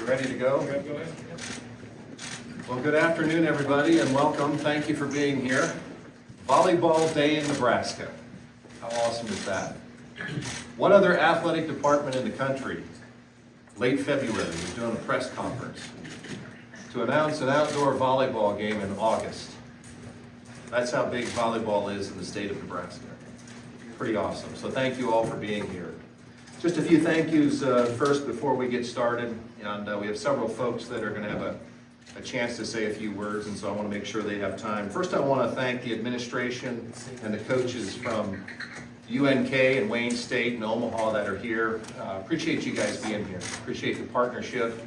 You ready to go? Go ahead. Well, good afternoon, everybody, and welcome. Thank you for being here. Volleyball Day in Nebraska. How awesome is that? What other athletic department in the country, late February, was doing a press conference to announce an outdoor volleyball game in August? That's how big volleyball is in the state of Nebraska. Pretty awesome. So thank you all for being here. Just a few thank yous first before we get started. And we have several folks that are going to have a chance to say a few words, and so I want to make sure they have time. First, I want to thank the administration and the coaches from UNK and Wayne State and Omaha that are here. Appreciate you guys being here. Appreciate the partnership.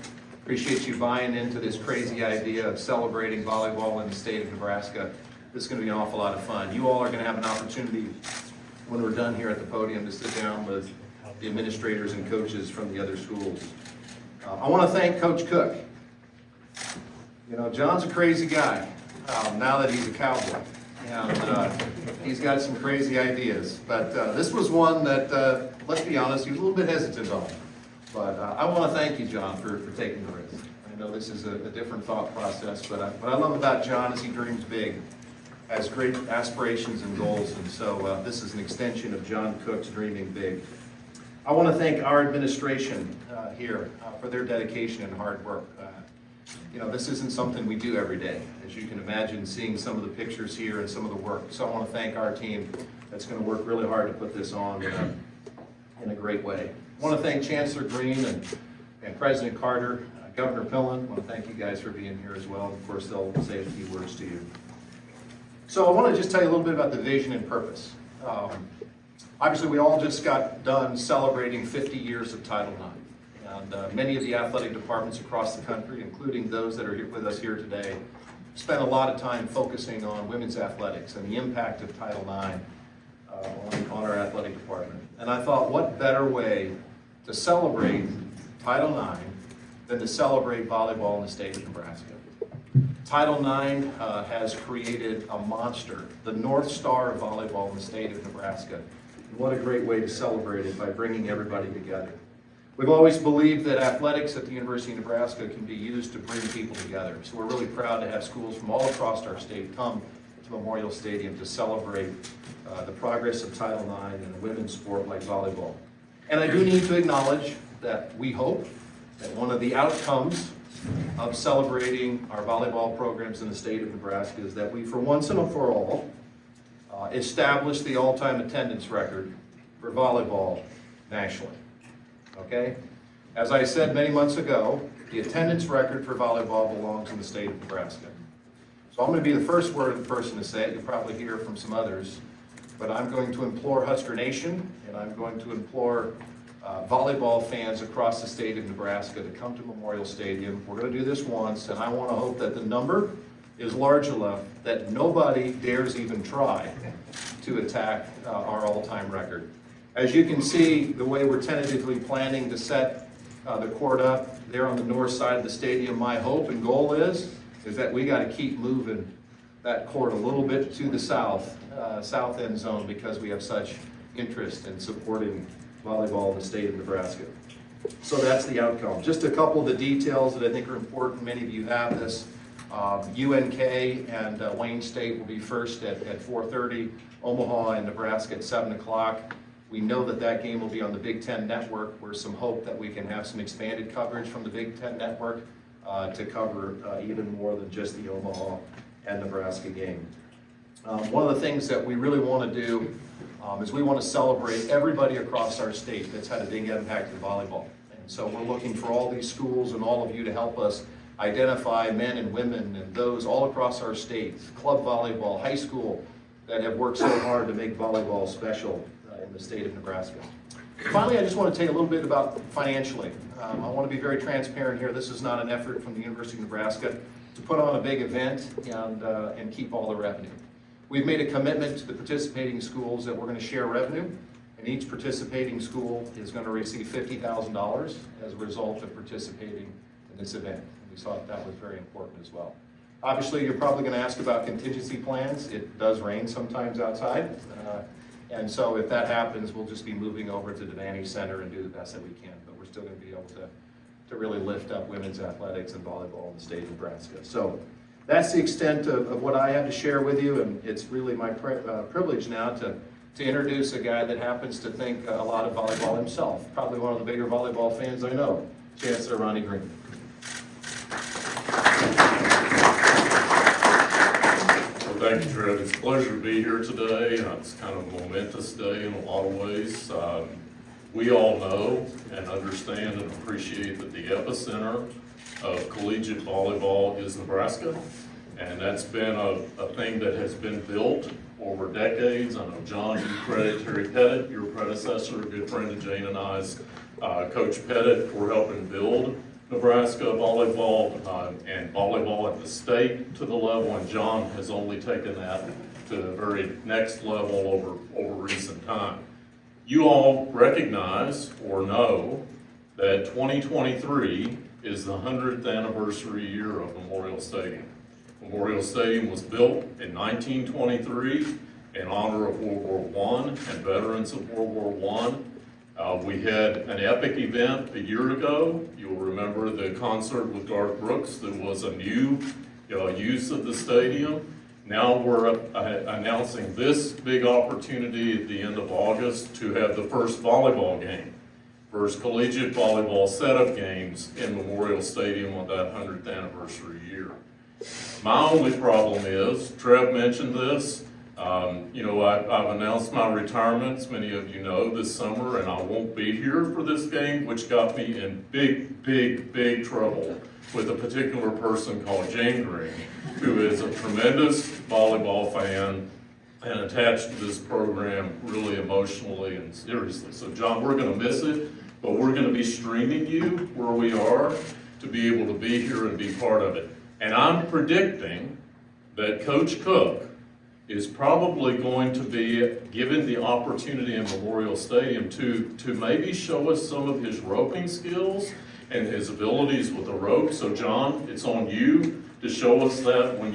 Appreciate you buying into this crazy idea of celebrating volleyball in the state of Nebraska. This is going to be an awful lot of fun. You all are going to have an opportunity when we're done here at the podium to sit down with the administrators and coaches from the other schools. I want to thank Coach Cook. You know, John's a crazy guy now that he's a cowboy. And he's got some crazy ideas. But this was one that, let's be honest, he was a little bit hesitant on. But I want to thank you, John, for taking the risk. I know this is a different thought process, but what I love about John is he dreams big, has great aspirations and goals, and so this is an extension of John Cook's dreaming big. I want to thank our administration here for their dedication and hard work. You know, this isn't something we do every day, as you can imagine, seeing some of the pictures here and some of the work. So I want to thank our team that's going to work really hard to put this on in a great way. I want to thank Chancellor Green and President Carter, Governor Pillen. I want to thank you guys for being here as well. Of course, they'll say a few words to you. So I want to just tell you a little bit about the vision and purpose. Obviously, we all just got done celebrating 50 years of Title IX. And many of the athletic departments across the country, including those that are here with us here today, spent a lot of time focusing on women's athletics and the impact of Title IX on our athletic department. And I thought, what better way to celebrate Title IX than to celebrate volleyball in the state of Nebraska? Title IX has created a monster, the North Star of volleyball in the state of Nebraska. And what a great way to celebrate it by bringing everybody together. We've always believed that athletics at the University of Nebraska can be used to bring people together. So we're really proud to have schools from all across our state come to Memorial Stadium to celebrate the progress of Title IX in a women's sport like volleyball. And I do need to acknowledge that we hope that one of the outcomes of celebrating our volleyball programs in the state of Nebraska is that we, for once and for all, establish the all-time attendance record for volleyball nationally. Okay? As I said many months ago, the attendance record for volleyball belongs in the state of Nebraska. So I'm going to be the first person to say it. You'll probably hear from some others. But I'm going to implore Husker Nation, and I'm going to implore volleyball fans across the state of Nebraska to come to Memorial Stadium. We're going to do this once, and I want to hope that the number is large enough that nobody dares even try to attack our all-time record. As you can see, the way we're tentatively planning to set the court up there on the north side of the stadium, my hope and goal is that we got to keep moving that court a little bit to the south end zone, because we have such interest in supporting volleyball in the state of Nebraska. So that's the outcome. Just a couple of the details that I think are important. Many of you have this. UNK and Wayne State will be first at 4:30. Omaha and Nebraska at 7 o'clock. We know that game will be on the Big Ten Network. There's some hope that we can have some expanded coverage from the Big Ten Network to cover even more than just the Omaha and Nebraska game. One of the things that we really want to do is we want to celebrate everybody across our state that's had a big impact in volleyball. And so we're looking for all these schools and all of you to help us identify men and women and those all across our state, club volleyball, high school, that have worked so hard to make volleyball special in the state of Nebraska. Finally, I just want to tell you a little bit about financially. I want to be very transparent here. This is not an effort from the University of Nebraska to put on a big event and keep all the revenue. We've made a commitment to the participating schools that we're going to share revenue, and each participating school is going to receive $50,000 as a result of participating in this event. And we thought that was very important as well. Obviously, you're probably going to ask about contingency plans. It does rain sometimes outside. And so if that happens, we'll just be moving over to the Devaney Center and do the best that we can. But we're still going to be able to really lift up women's athletics and volleyball in the state of Nebraska. So that's the extent of what I have to share with you, and it's really my privilege now to introduce a guy that happens to think a lot of volleyball himself, probably one of the bigger volleyball fans I know, Chancellor Ronnie Green. Well, thank you, Trev. It's a pleasure to be here today. It's kind of a momentous day in a lot of ways. We all know and understand and appreciate that the epicenter of collegiate volleyball is Nebraska, and that's been a thing that has been built over decades. I know, John, you credit Terry Pettit, your predecessor, a good friend of Jane and I's, Coach Pettit, for helping build Nebraska volleyball and volleyball at the state to the level, and John has only taken that to the very next level over recent time. You all recognize or know that 2023 is the 100th anniversary year of Memorial Stadium. Memorial Stadium was built in 1923 in honor of World War I and veterans of World War I. We had an epic event a year ago. You'll remember the concert with Garth Brooks. That was a new use of the stadium. Now we're announcing this big opportunity at the end of August to have the first volleyball game, first collegiate volleyball set of games in Memorial Stadium on that 100th anniversary year. My only problem is, Trev mentioned this, I've announced my retirement, as many of you know, this summer, and I won't be here for this game, which got me in big trouble with a particular person called Jane Green, who is a tremendous volleyball fan and attached to this program really emotionally and seriously. So John, we're gonna miss it, but we're gonna be streaming you where we are to be able to be here and be part of it. And I'm predicting that Coach Cook is probably going to be given the opportunity in Memorial Stadium to maybe show us some of his roping skills and his abilities with the rope. So John, it's on you to show us that when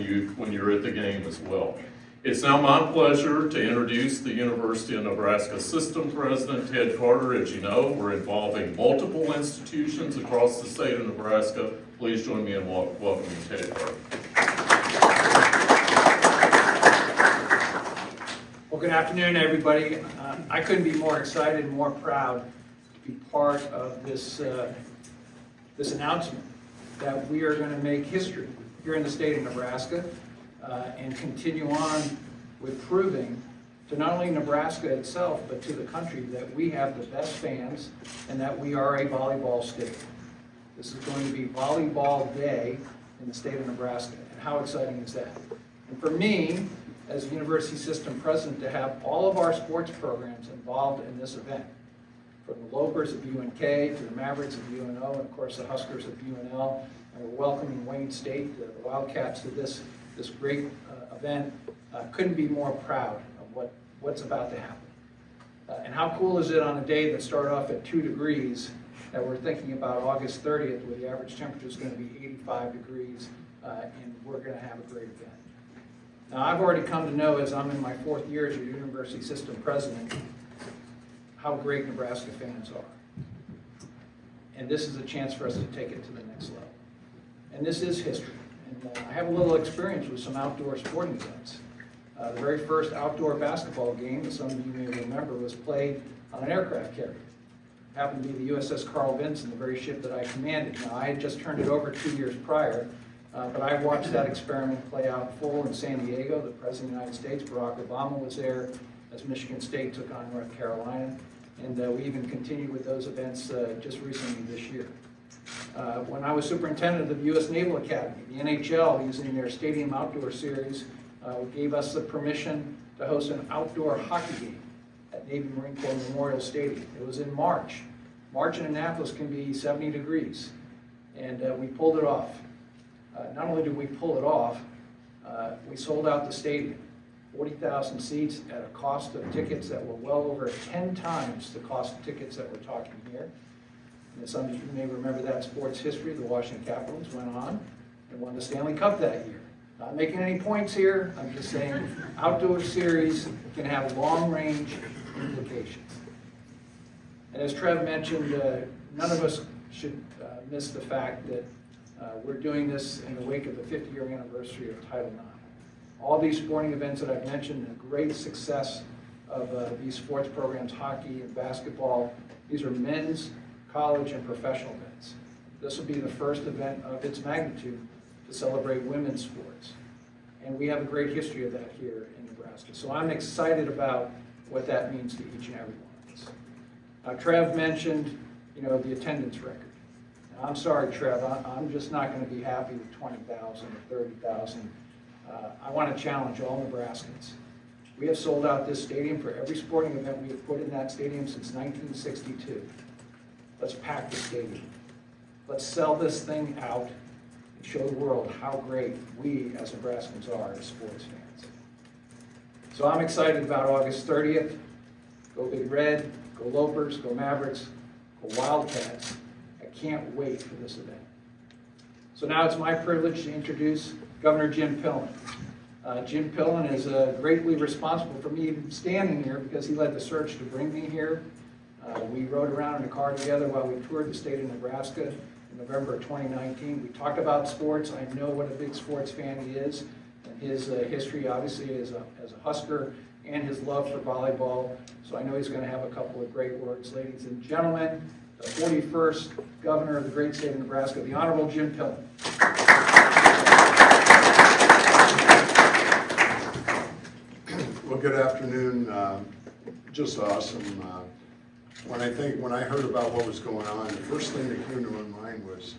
you're at the game as well. It's now my pleasure to introduce the University of Nebraska System President, Ted Carter. As you know, we're involving multiple institutions across the state of Nebraska. Please join me in welcoming Ted Carter. Well, good afternoon, everybody. I couldn't be more excited and more proud to be part of this announcement that we are going to make history here in the state of Nebraska and continue on with proving to not only Nebraska itself, but to the country that we have the best fans and that we are a volleyball state. This is going to be Volleyball Day in the state of Nebraska, and how exciting is that? And for me, as University System President, to have all of our sports programs involved in this event, from the Lopers of UNK to the Mavericks of UNO, and of course the Huskers of UNL, and we're welcoming Wayne State, the Wildcats, to this great event. Couldn't be more proud of what's about to happen. And how cool is it on a day that started off at 2 degrees, that we're thinking about August 30th, where the average temperature is going to be 85 degrees, and we're going to have a great event. Now, I've already come to know, as I'm in my 4th year as your University System President, how great Nebraska fans are. And this is a chance for us to take it to the next level. And this is history. And I have a little experience with some outdoor sporting events. The very first outdoor basketball game, that some of you may remember, was played on an aircraft carrier. It happened to be the USS Carl Vinson, the very ship that I commanded. Now, I had just turned it over 2 years prior, but I watched that experiment play out full in San Diego. The President of the United States, Barack Obama, was there as Michigan State took on North Carolina. And we even continued with those events just recently this year. When I was superintendent of the U.S. Naval Academy, the NHL, using their Stadium Outdoor Series, gave us the permission to host an outdoor hockey game at Navy Marine Corps Memorial Stadium. It was in March. March in Annapolis can be 70 degrees, and we pulled it off. Not only did we pull it off, we sold out the stadium. 40,000 seats at a cost of tickets that were well over 10 times the cost of tickets that we're talking here. And some of you may remember that sports history. The Washington Capitals went on and won the Stanley Cup that year. Not making any points here. I'm just saying outdoor series can have long-range implications. And as Trev mentioned, none of us should miss the fact that we're doing this in the wake of the 50-year anniversary of Title IX. All these sporting events that I've mentioned, the great success of these sports programs, hockey and basketball, these are men's, college, and professional events. This will be the first event of its magnitude to celebrate women's sports. And we have a great history of that here in Nebraska. So I'm excited about what that means to each and every one of us. Trev mentioned, the attendance record. Now, I'm sorry, Trev, I'm just not going to be happy with 20,000 or 30,000. I want to challenge all Nebraskans. We have sold out this stadium for every sporting event we have put in that stadium since 1962. Let's pack the stadium. Let's sell this thing out and show the world how great we as Nebraskans are as sports fans. So I'm excited about August 30th. Go Big Red, go Lopers, go Mavericks, go Wildcats. I can't wait for this event. So now it's my privilege to introduce Governor Jim Pillen. Jim Pillen is greatly responsible for me even standing here because he led the search to bring me here. We rode around in a car together while we toured the state of Nebraska in November of 2019. We talked about sports. I know what a big sports fan he is, and his history obviously as a Husker and his love for volleyball. So I know he's going to have a couple of great words. Ladies and gentlemen, the 41st Governor of the great state of Nebraska, the Honorable Jim Pillen. Well, good afternoon. Just awesome. When I heard about what was going on, the first thing that came to my mind was,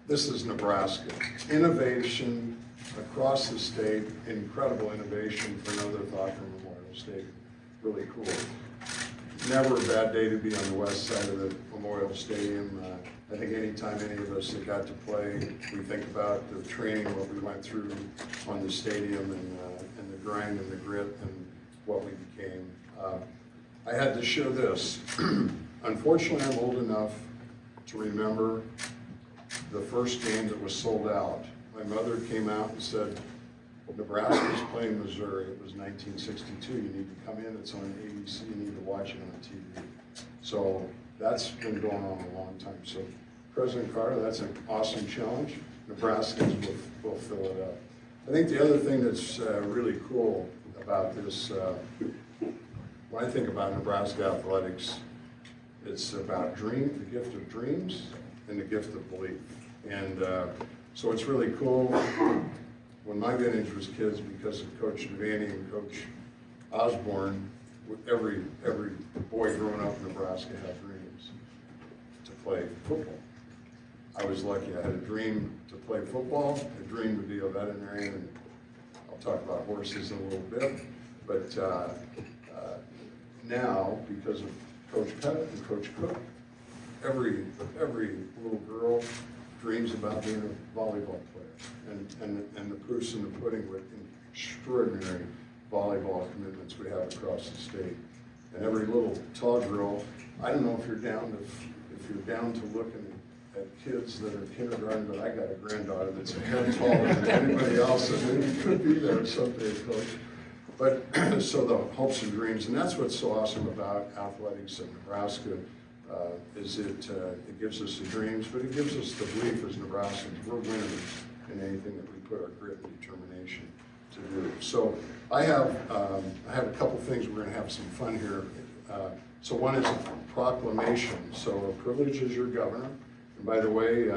this is Nebraska. Innovation across the state, incredible innovation for another thought from Memorial Stadium. Really cool. Never a bad day to be on the west side of the Memorial Stadium. I think anytime any of us that got to play, we think about the training, what we went through on the stadium, and the grind and the grit and what we became. I had to share this. Unfortunately, I'm old enough to remember the first game that was sold out. My mother came out and said, Nebraska is playing Missouri. It was 1962. You need to come in. It's on ABC. You need to watch it on TV. So that's been going on a long time. So President Carter, that's an awesome challenge. Nebraskans will fill it up. I think the other thing that's really cool about this, when I think about Nebraska athletics, it's about the gift of dreams and the gift of belief. And so it's really cool. When my vintage was kids, because of Coach Devaney and Coach Osborne, every boy growing up in Nebraska had dreams to play football. I was lucky. I had a dream to play football, a dream to be a veterinarian, and I'll talk about horses in a little bit. But now, because of Coach Pettit and Coach Cook, every little girl dreams about being a volleyball player, and the proofs in the pudding with extraordinary volleyball commitments we have across the state. And every little tall girl, I don't know if you're down to looking at kids that are kindergarten, but I got a granddaughter that's a hair taller than anybody else, and maybe could be there someday, Coach. But so the hopes and dreams, and that's what's so awesome about athletics in Nebraska, is it gives us the dreams, but it gives us the belief as Nebraskans we're winners in anything that we put our grit and determination to do. So I have a couple things. We're going to have some fun here. So one is a proclamation. So a privilege as your governor. And by the way,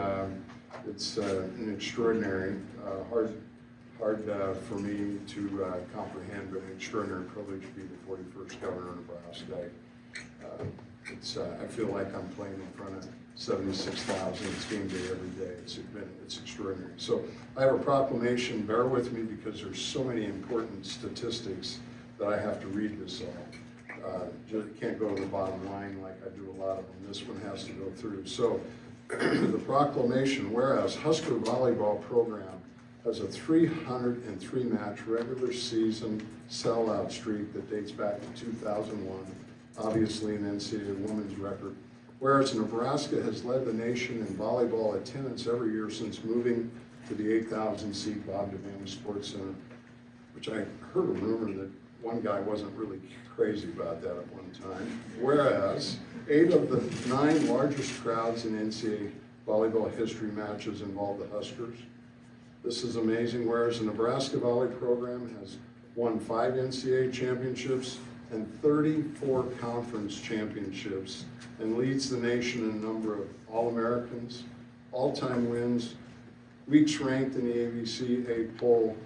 it's an extraordinary, hard for me to comprehend, but an extraordinary privilege to be the 41st governor of Nebraska. I feel like I'm playing in front of 76,000. It's game day every day. It's extraordinary. So I have a proclamation. Bear with me because there's so many important statistics that I have to read this all. Just can't go to the bottom line like I do a lot of them. This one has to go through. So the proclamation, whereas Husker volleyball program has a 303 match regular season sellout streak that dates back to 2001, obviously an NCAA women's record. Whereas Nebraska has led the nation in volleyball attendance every year since moving to the 8,000-seat Bob Devaney Sports Center, which I heard a rumor that one guy wasn't really crazy about that at one time. Whereas 8 of the 9 largest crowds in NCAA volleyball history matches involved the Huskers. This is amazing, whereas the Nebraska Volley program has won 5 NCAA championships and 34 conference championships and leads the nation in a number of All-Americans, all-time wins, weeks ranked in the ABC 8 poll,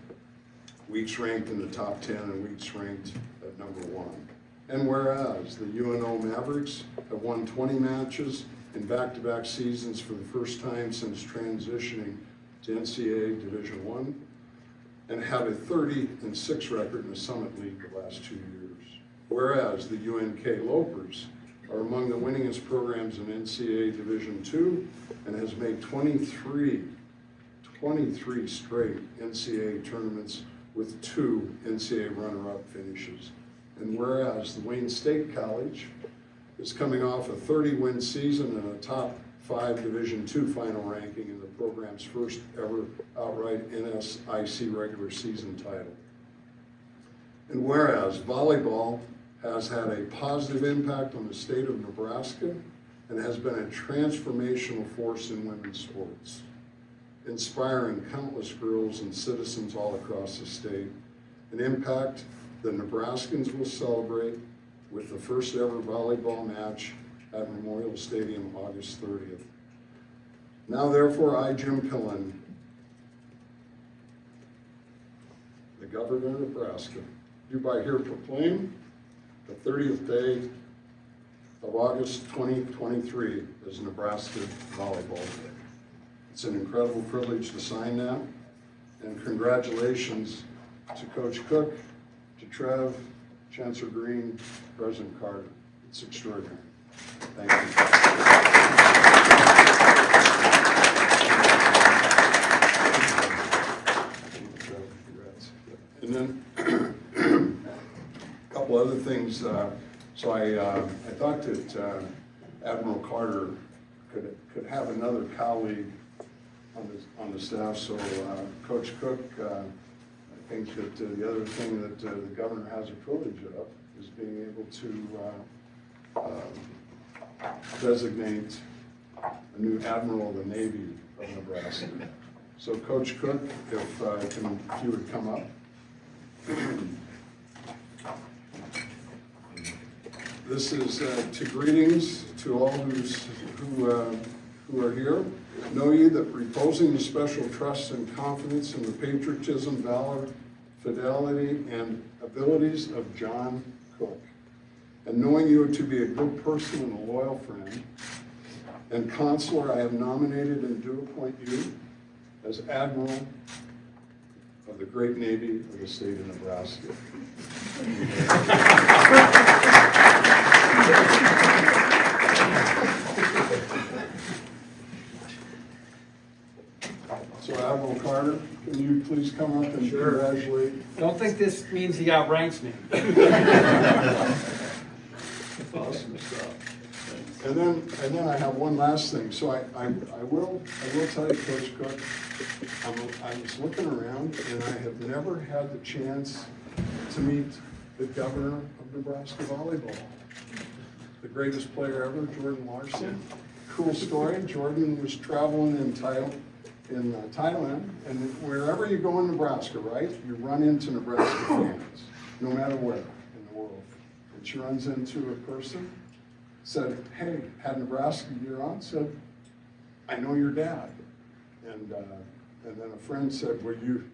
weeks ranked in the top 10, and weeks ranked at number 1. And whereas the UNO Mavericks have won 20 matches in back-to-back seasons for the first time since transitioning to NCAA Division I, and have a 30-6 record in the Summit League the last 2 years. Whereas the UNK Lopers are among the winningest programs in NCAA Division II and has made 23 straight NCAA tournaments with 2 NCAA runner-up finishes. And whereas the Wayne State College is coming off a 30-win season and a top 5 Division II final ranking in the program's first ever outright NSIC regular season title. And whereas volleyball has had a positive impact on the state of Nebraska and has been a transformational force in women's sports, inspiring countless girls and citizens all across the state, an impact the Nebraskans will celebrate with the first ever volleyball match at Memorial Stadium August 30th. Now therefore, I, Jim Pillen, the Governor of Nebraska, do by here proclaim the 30th day of August 2023 as Nebraska Volleyball Day. It's an incredible privilege to sign that, and congratulations to Coach Cook, to Trev, Chancellor Green, President Carter. It's extraordinary. Thank you. And then a couple other things. So I thought that Admiral Carter could have another colleague on the staff. So Coach Cook, I think that the other thing that the governor has a privilege of is being able to designate a new admiral of the Navy of Nebraska. So Coach Cook, if you would come up. This is to greetings to all who are here. Know ye that reposing the special trust and confidence in the patriotism, valor, fidelity, and abilities of John Cook, and knowing you to be a good person and a loyal friend, and Consular, I have nominated and do appoint you as Admiral of the great Navy of the state of Nebraska. So Admiral Carter, can you please come up and congratulate? Don't think this means he outranks me. Awesome stuff. And then I have one last thing. So I will tell you, Coach Cook, I was looking around and I have never had the chance to meet the governor of Nebraska Volleyball. The greatest player ever, Jordan Larson. Cool story. Jordan was traveling in Thailand, and wherever you go in Nebraska, right, you run into Nebraska fans, no matter where in the world. And she runs into a person, said, "Hey, had Nebraska gear on?" Said, "I know your dad." And then a friend said, "Well, you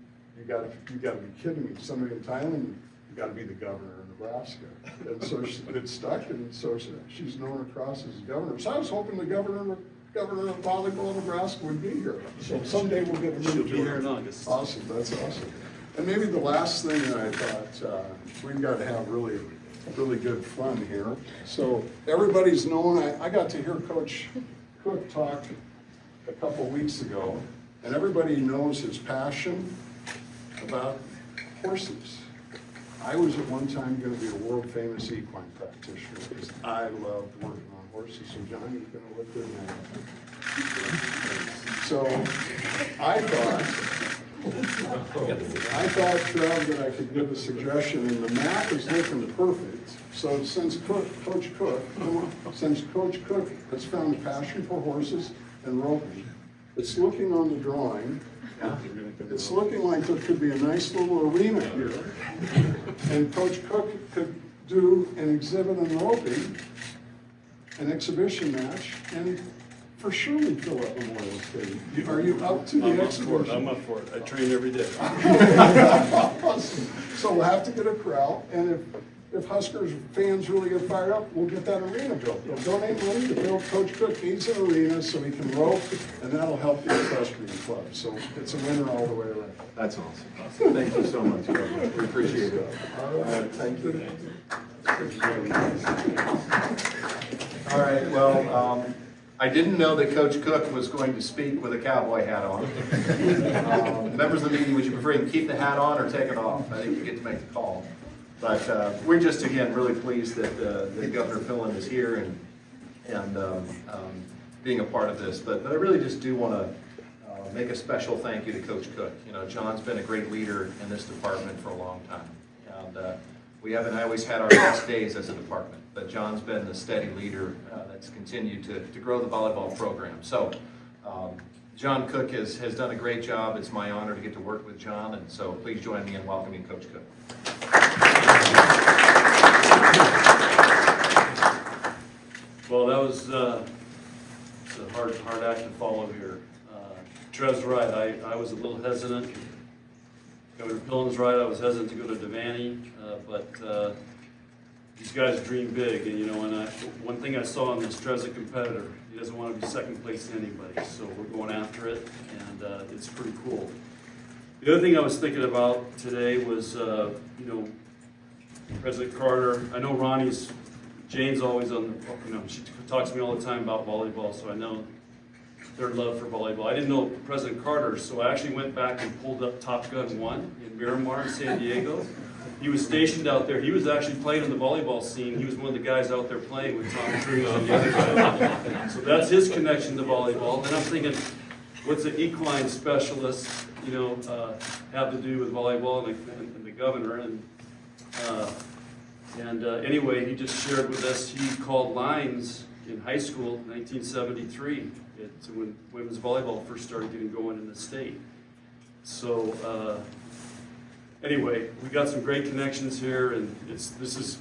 got to be kidding me! Somebody in Thailand, you got to be the governor of Nebraska." And so it stuck, and so she's known across as governor. So I was hoping the governor of volleyball Nebraska would be here. So someday we'll get to meet her. In August. Awesome, that's awesome. And maybe the last thing that I thought, we've got to have really good fun here. So everybody's known, I got to hear Coach Cook talk a couple weeks ago, and everybody knows his passion about horses. I was at one time going to be a world famous equine practitioner because I loved working on horses. So John, you're going to look good now. So I thought I thought, Trev, that I could give a suggestion, and the map is looking perfect. So since Coach Cook has found a passion for horses and roping, it's looking on the drawing, it's looking like there could be a nice little arena here. And Coach Cook could do an exhibit on roping, an exhibition match, and for sure we'd fill up Memorial Stadium. Are you up to the exhibition? I'm up for it. I train every day. Awesome. So we'll have to get a corral, and if Huskers fans really get fired up, we'll get that arena built. We'll donate money to build. Coach Cook needs an arena so he can rope, and that'll help the equestrian club. So it's a winner all the way around. That's awesome. Thank you so much. We appreciate it. All right, thank you. All right, well, I didn't know that Coach Cook was going to speak with a cowboy hat on. Members of the meeting, would you prefer to keep the hat on or take it off? I think you get to make the call. But we're just, again, really pleased that Governor Pillen is here and being a part of this. But I really just do want to make a special thank you to Coach Cook. You know, John's been a great leader in this department for a long time. And we haven't always had our best days as a department, but John's been the steady leader that's continued to grow the volleyball program. So John Cook has done a great job. It's my honor to get to work with John, and so please join me in welcoming Coach Cook. Well, that was it's a hard act to follow here. Trev's right. I was a little hesitant. Governor Pillen's right. I was hesitant to go to Devaney, but these guys dream big, and you know, one thing I saw in this, Trev's a competitor. He doesn't want to be second place to anybody, so we're going after it, and it's pretty cool. The other thing I was thinking about today was, you know, President Carter. I know Jane's always on the, you know, she talks to me all the time about volleyball, so I know their love for volleyball. I didn't know President Carter, so I actually went back and pulled up Top Gun 1 in Miramar in San Diego. He was stationed out there. He was actually playing in the volleyball scene. He was one of the guys out there playing with Tom Cruise and the other guys. So that's his connection to volleyball. And I'm thinking, what's an equine specialist, you know, have to do with volleyball and the governor? Anyway, he just shared with us he called lines in high school in 1973. It's when women's volleyball first started getting going in the state. So anyway, we got some great connections here, and this is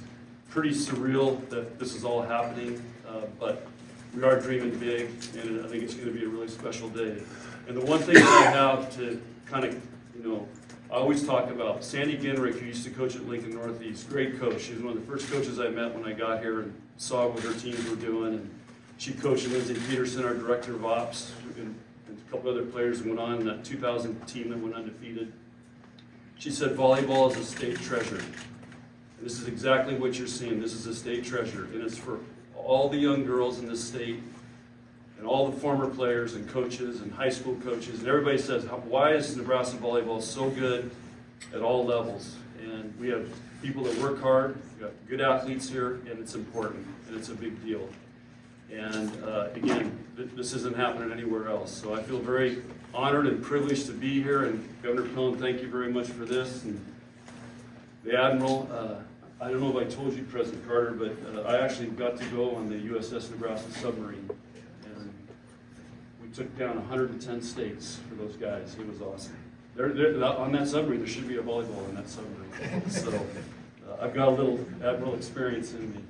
pretty surreal that this is all happening, but we are dreaming big, and I think it's going to be a really special day. And the one thing that I have to kind of, you know, I always talk about Sandy Ginrich, who used to coach at Lincoln Northeast, great coach. She was one of the first coaches I met when I got here and saw what her teams were doing. And she coached Lindsay Peterson, our director of ops, and a couple other players who went on that 2000 team that went undefeated. She said volleyball is a state treasure. And this is exactly what you're seeing. This is a state treasure, and it's for all the young girls in this state and all the former players and coaches and high school coaches. And everybody says, why is Nebraska volleyball so good at all levels? And we have people that work hard, we've got good athletes here, and it's important, and it's a big deal. And again, this isn't happening anywhere else. So I feel very honored and privileged to be here. And Governor Pillen, thank you very much for this. And the Admiral, I don't know if I told you, President Carter, but I actually got to go on the USS Nebraska submarine. And we took down 110 states for those guys. It was awesome. On that submarine, there should be a volleyball in that submarine. So I've got a little Admiral experience in me.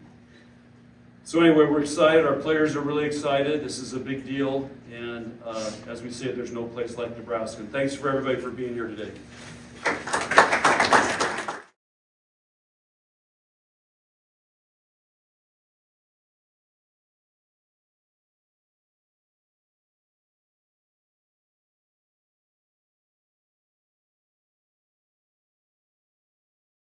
So anyway, we're excited. Our players are really excited. This is a big deal. And as we said, there's no place like Nebraska. And thanks for everybody for being here today.